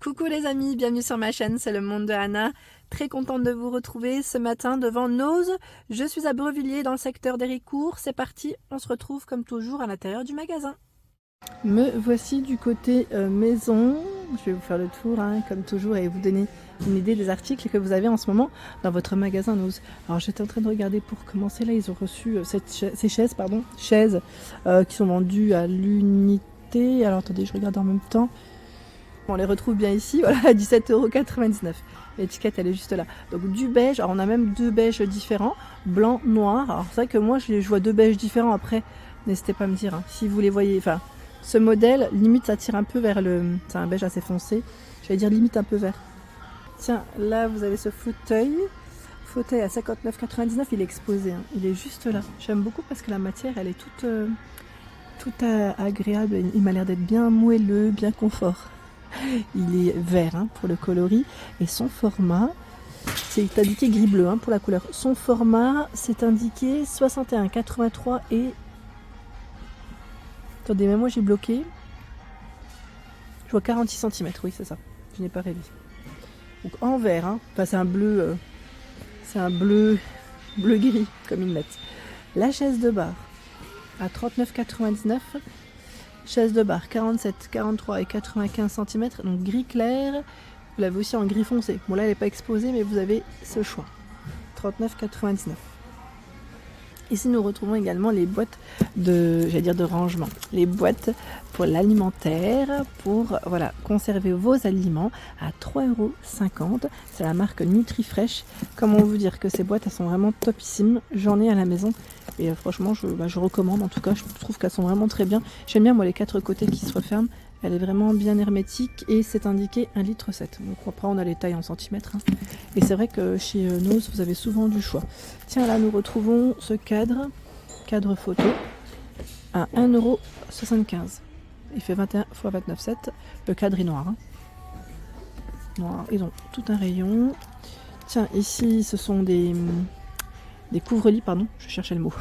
Coucou les amis, bienvenue sur ma chaîne, c'est le monde de Anna. Très contente de vous retrouver ce matin devant Nose. Je suis à Brevilliers dans le secteur d'Héricourt. C'est parti, on se retrouve comme toujours à l'intérieur du magasin. Me voici du côté maison. Je vais vous faire le tour comme toujours et vous donner une idée des articles que vous avez en ce moment dans votre magasin Nose. Alors j'étais en train de regarder pour commencer, là ils ont reçu ces chaises qui sont vendues à l'unité. Alors attendez, je regarde en même temps. On les retrouve bien ici, voilà, à 17,99 €. L'étiquette, elle est juste là. Donc du beige, alors on a même deux beiges différents, blanc, noir. Alors c'est vrai que moi, je vois deux beiges différents. Après, n'hésitez pas à me dire, si vous les voyez. Enfin, ce modèle, limite, ça tire un peu vers le... C'est un beige assez foncé. J'allais dire limite un peu vert. Tiens, là, vous avez ce fauteuil. Fauteuil à 59,99 €, il est exposé. Il est juste là. J'aime beaucoup parce que la matière, elle est toute agréable. Il m'a l'air d'être bien moelleux, bien confort. Il est vert pour le coloris et son format, c'est indiqué gris-bleu pour la couleur. Son format, c'est indiqué 61, 83 et... Attendez, mais moi j'ai bloqué. Je vois 46 cm, oui c'est ça. Je n'ai pas rêvé. Donc en vert, enfin c'est un bleu bleu-gris comme ils mettent. La chaise de bar à 39,99 €. Chaise de bar 47, 43 et 95 cm, donc gris clair. Vous l'avez aussi en gris foncé. Bon là elle n'est pas exposée mais vous avez ce choix. 39,99 €. Ici nous retrouvons également les boîtes de rangement. Les boîtes pour l'alimentaire, pour conserver vos aliments à 3,50 €. C'est la marque NutriFresh. Comment vous dire que ces boîtes elles sont vraiment topissimes. J'en ai à la maison. Et franchement, je recommande. En tout cas, je trouve qu'elles sont vraiment très bien. J'aime bien, moi, les quatre côtés qui se referment. Elle est vraiment bien hermétique et c'est indiqué 1,7 litre. Donc après, on a les tailles en centimètres. Et c'est vrai que chez Nose, vous avez souvent du choix. Tiens, là, nous retrouvons ce cadre photo, à 1,75 €. Il fait 21 x 29,7. Le cadre est noir. Noir. Ils ont tout un rayon. Tiens, ici, ce sont des couvre-lits, pardon, je cherchais le mot.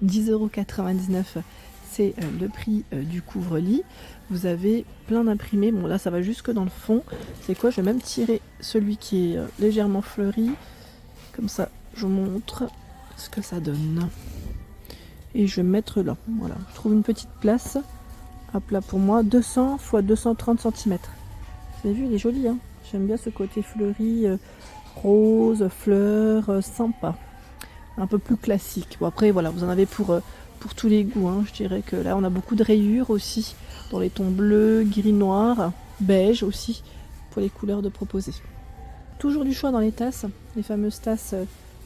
10,99 €, c'est le prix du couvre-lit. Vous avez plein d'imprimés. Bon, là, ça va jusque dans le fond. C'est quoi? Je vais même tirer celui qui est légèrement fleuri. Comme ça, je vous montre ce que ça donne. Et je vais mettre là. Voilà, je trouve une petite place. Hop là, pour moi, 200 x 230 cm. Vous avez vu, il est joli. J'aime bien ce côté fleuri, rose, fleurs, sympa. Un peu plus classique. Bon après voilà, vous en avez pour tous les goûts. Je dirais que là on a beaucoup de rayures aussi, dans les tons bleus, gris, noir, beige aussi, pour les couleurs de proposer. Toujours du choix dans les tasses, les fameuses tasses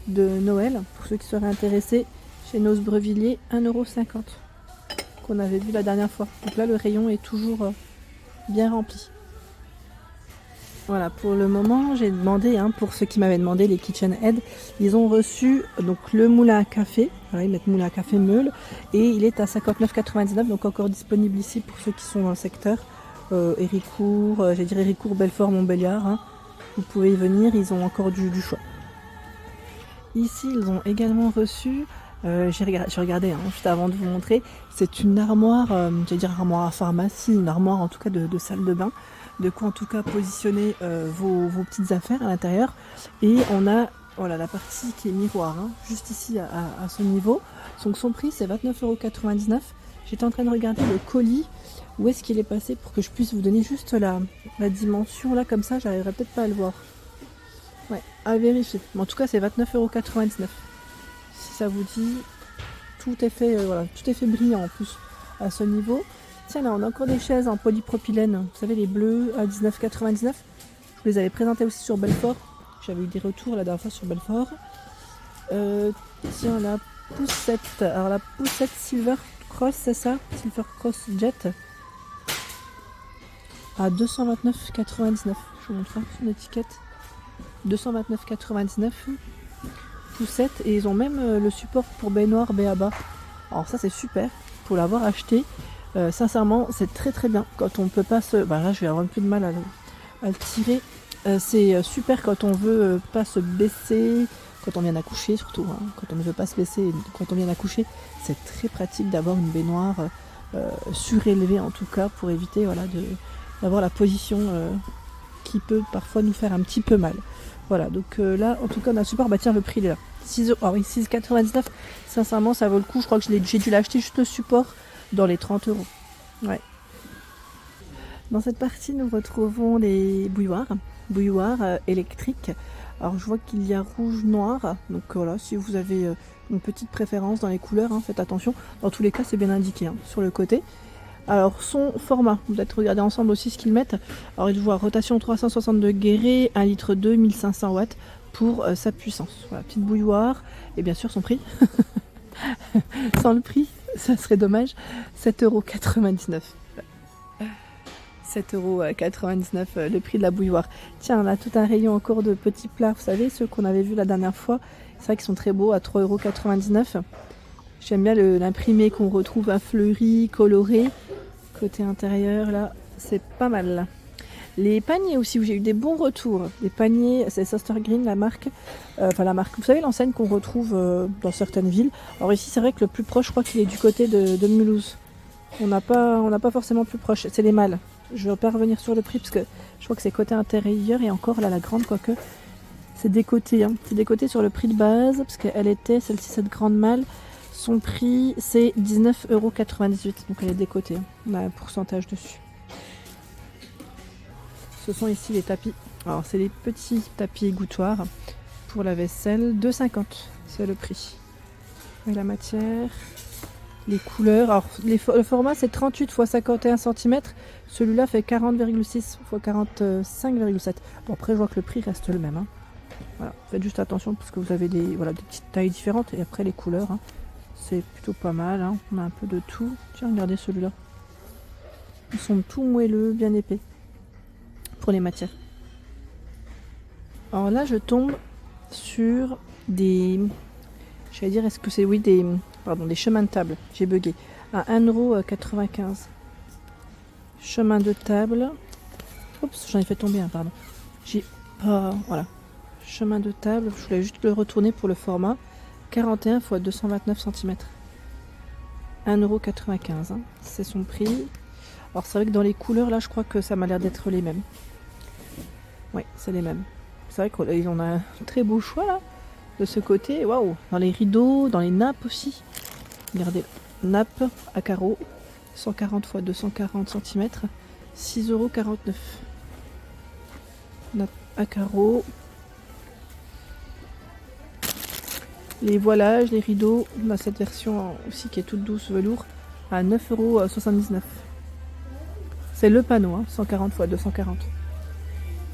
de Noël, pour ceux qui seraient intéressés, chez Nose Brevilliers, 1,50 €, qu'on avait vu la dernière fois. Donc là le rayon est toujours bien rempli. Voilà, pour le moment, j'ai demandé, pour ceux qui m'avaient demandé, les KitchenAid, ils ont reçu donc le moulin à café. Voilà, ils mettent moulin à café meule et il est à 59,99 €, donc encore disponible ici pour ceux qui sont dans le secteur. Héricourt, Héricourt, Belfort, Montbéliard. Vous pouvez y venir, ils ont encore du choix. Ici, ils ont également reçu, j'ai regardé juste avant de vous montrer, c'est une armoire, armoire à pharmacie, une armoire en tout cas de salle de bain. De quoi en tout cas positionner vos petites affaires à l'intérieur. Et on a la partie qui est miroir, juste ici à ce niveau. Donc son prix c'est 29,99 €. J'étais en train de regarder le colis, où est-ce qu'il est passé pour que je puisse vous donner juste la dimension là, comme ça j'arriverai peut-être pas à le voir. Ouais, à vérifier. Mais en tout cas c'est 29,99 €. Si ça vous dit, tout est fait, tout est fait brillant en plus à ce niveau. Tiens, là on a encore des chaises en polypropylène, vous savez les bleues à 19,99 €. Je vous les avais présentées aussi sur Belfort. J'avais eu des retours la dernière fois sur Belfort. Tiens, la poussette. Alors la poussette Silver Cross, c'est ça? Silver Cross Jet. À 229,99 €. Je vous montre son étiquette. 229,99 €. Poussette. Et ils ont même le support pour baignoire BABA. Alors ça c'est super pour l'avoir acheté. Sincèrement, c'est très très bien quand on peut pas se... là, je vais avoir un peu de mal à le tirer. C'est super quand on veut pas se baisser, quand on vient d'accoucher surtout. Quand on ne veut pas se baisser, quand on vient d'accoucher, c'est très pratique d'avoir une baignoire surélevée en tout cas pour éviter d'avoir la position qui peut parfois nous faire un petit peu mal. Voilà, donc là, en tout cas, on a un support. Bah tiens, le prix il est là. 6 €. Ah oui, 6,99 €. Sincèrement, ça vaut le coup. Je crois que j'ai dû l'acheter juste le support dans les 30 €. Ouais. Dans cette partie, nous retrouvons les bouilloires électriques. Alors, je vois qu'il y a rouge, noir. Donc voilà, si vous avez une petite préférence dans les couleurs, faites attention. Dans tous les cas, c'est bien indiqué sur le côté. Alors, son format, vous allez regarder ensemble aussi ce qu'ils mettent. Alors, il voit rotation 360 degrés, 1,2 litre, 1500 watts pour sa puissance. Voilà, petite bouilloire. Et bien sûr, son prix. Sans le prix, ça serait dommage. 7,99 €. 7,99 € le prix de la bouilloire. Tiens, on a tout un rayon encore de petits plats. Vous savez, ceux qu'on avait vus la dernière fois. C'est vrai qu'ils sont très beaux à 3,99 €. J'aime bien l'imprimé qu'on retrouve à fleuri, coloré. Côté intérieur, là, c'est pas mal. Les paniers aussi, où j'ai eu des bons retours. Les paniers, c'est Soster Green, la marque. La marque, vous savez, l'enseigne qu'on retrouve dans certaines villes. Alors ici, c'est vrai que le plus proche, je crois qu'il est du côté de Mulhouse. On n'a pas forcément plus proche. C'est les mâles. Je ne vais pas revenir sur le prix, parce que je crois que c'est côté intérieur. Et encore, là, la grande, quoique, c'est décoté. C'est décoté sur le prix de base, parce qu'elle était, celle-ci, cette grande mâle. Son prix, c'est 19,98 €. Donc elle est décotée. On a un pourcentage dessus. Ce sont ici les tapis. Alors, c'est les petits tapis égouttoirs pour la vaisselle. 2,50 €, c'est le prix. Et la matière, les couleurs. Alors, le format, c'est 38 x 51 cm. Celui-là fait 40,6 x 45,7. Bon, après, je vois que le prix reste le même. Voilà. Faites juste attention parce que vous avez des petites tailles différentes. Et après, les couleurs. C'est plutôt pas mal, on a un peu de tout. Tiens, regardez celui-là. Ils sont tout moelleux, bien épais. Pour les matières. Alors là, je tombe sur des... J'allais dire, est-ce que c'est... Oui, des chemins de table. J'ai bugué. À 1,95 €. Chemin de table. Oups, j'en ai fait tomber un, pardon. J'ai pas... Voilà. Chemin de table. Je voulais juste le retourner pour le format. 41 x 229 cm. 1,95 €, c'est son prix. Alors c'est vrai que dans les couleurs là, je crois que ça m'a l'air d'être les mêmes. Oui, c'est les mêmes. C'est vrai qu'on a un très beau choix là, de ce côté. Waouh, dans les rideaux, dans les nappes aussi. Regardez, nappe à carreaux, 140 x 240 cm, 6,49 €. Nappe à carreaux. Les voilages, les rideaux, on a cette version aussi qui est toute douce, velours, à 9,79 €. C'est le panneau, 140 x 240.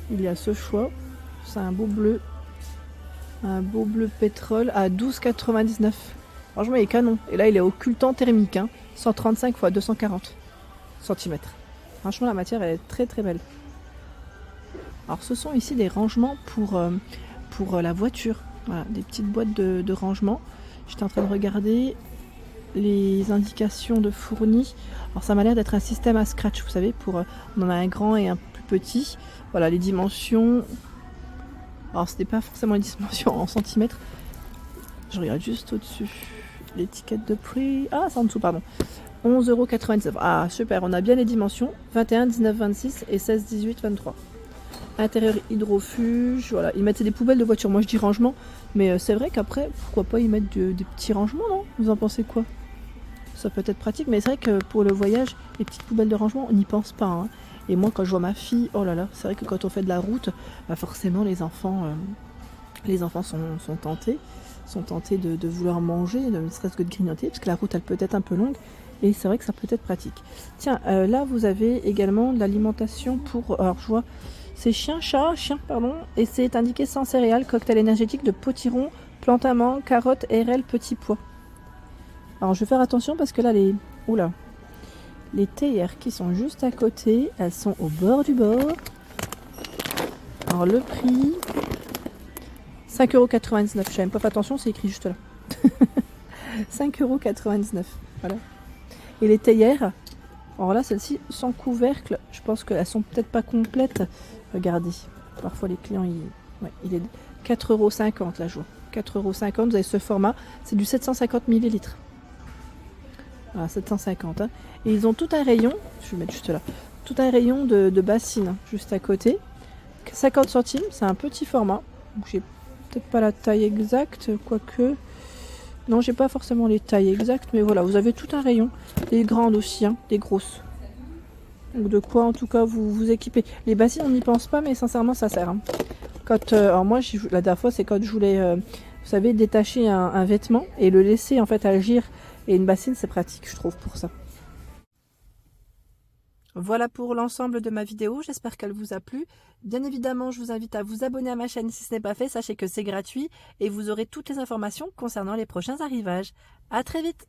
Il y a ce choix, c'est un beau bleu pétrole à 12,99 €. Franchement, il est canon. Et là, il est occultant thermique, 135 x 240 cm. Franchement, la matière elle est très très belle. Alors, ce sont ici des rangements pour la voiture. Voilà, des petites boîtes de rangement. J'étais en train de regarder les indications de fournis. Alors ça m'a l'air d'être un système à scratch, vous savez, on en a un grand et un plus petit. Voilà, les dimensions. Alors ce n'est pas forcément les dimensions en centimètres. Je regarde juste au-dessus. L'étiquette de prix. Ah, c'est en dessous, pardon. 11,99 €. Ah, super, on a bien les dimensions. 21, 19, 26 et 16, 18, 23. Intérieur hydrofuge, voilà, ils mettent des poubelles de voiture. Moi je dis rangement, mais c'est vrai qu'après, pourquoi pas ils mettent des petits rangements, non? Vous en pensez quoi? Ça peut être pratique, mais c'est vrai que pour le voyage, les petites poubelles de rangement, on n'y pense pas. Et moi quand je vois ma fille, oh là là, c'est vrai que quand on fait de la route, bah forcément les enfants sont tentés de vouloir manger, ne serait-ce que de grignoter, parce que la route elle peut être un peu longue. Et c'est vrai que ça peut être pratique. Tiens, là vous avez également de l'alimentation pour... Alors je vois... C'est chien, pardon, et c'est indiqué sans céréales, cocktail énergétique de potiron, plantes amandes, carottes, RL, petits pois. Alors je vais faire attention parce que là les théières qui sont juste à côté, elles sont au bord du bord. Alors le prix, 5,99 €. Je n'ai même pas fait attention, c'est écrit juste là. 5,99 €, voilà. Et les théières, alors là, celles-ci, sans couvercle, je pense qu'elles sont peut-être pas complètes. Regardez, parfois les clients, il est 4,50 € la joie. 4,50 €, vous avez ce format, c'est du 750 ml. Voilà, 750. Et ils ont tout un rayon, je vais mettre juste là, tout un rayon de bassines, juste à côté. 50 centimes, c'est un petit format. J'ai peut-être pas la taille exacte, quoique. Non, j'ai pas forcément les tailles exactes, mais voilà, vous avez tout un rayon. Des grandes aussi, hein, des grosses. Donc de quoi en tout cas vous vous équipez. Les bassines, on n'y pense pas, mais sincèrement, ça sert. Hein. Quand, alors moi, la dernière fois, c'est quand je voulais, vous savez, détacher un vêtement et le laisser en fait agir. Et une bassine, c'est pratique, je trouve, pour ça. Voilà pour l'ensemble de ma vidéo, j'espère qu'elle vous a plu. Bien évidemment, je vous invite à vous abonner à ma chaîne si ce n'est pas fait, sachez que c'est gratuit et vous aurez toutes les informations concernant les prochains arrivages. À très vite!